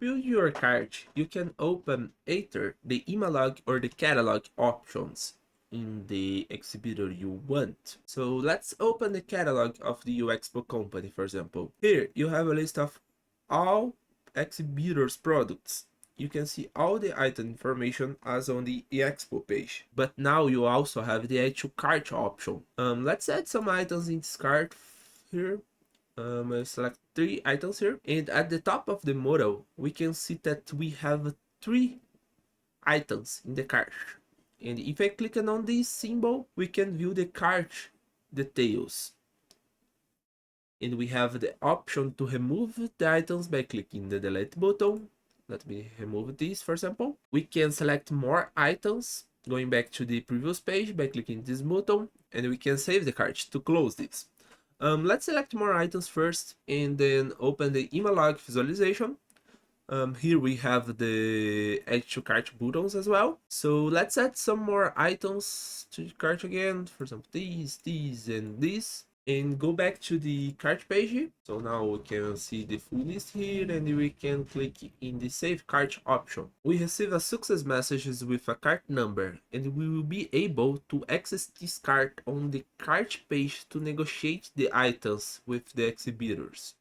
build your cart, you can open either the image or the catalog options in the exhibitor you want. So let's open the catalog of the UExpo company, for example. Here you have a list of all exhibitors products. You can see all the item information as on the UExpo page. But now you also have the add to cart option. Let's add some items in this cart here. I select 3 items here, and at the top of the model we can see that we have 3 items in the cart. And if I click on this symbol, we can view the cart details. And we have the option to remove the items by clicking the delete button. Let me remove this, for example. We can select more items, going back to the previous page by clicking this button, and we can save the cart to close this. Let's select more items first and then open the image visualization. Here we have the add to cart buttons as well. So let's add some more items to the cart again. For example, these, and this. And go back to the cart page. So now we can see the full list here, and we can click in the save cart option. We receive a success message with a cart number, and we will be able to access this cart on the cart page to negotiate the items with the exhibitors.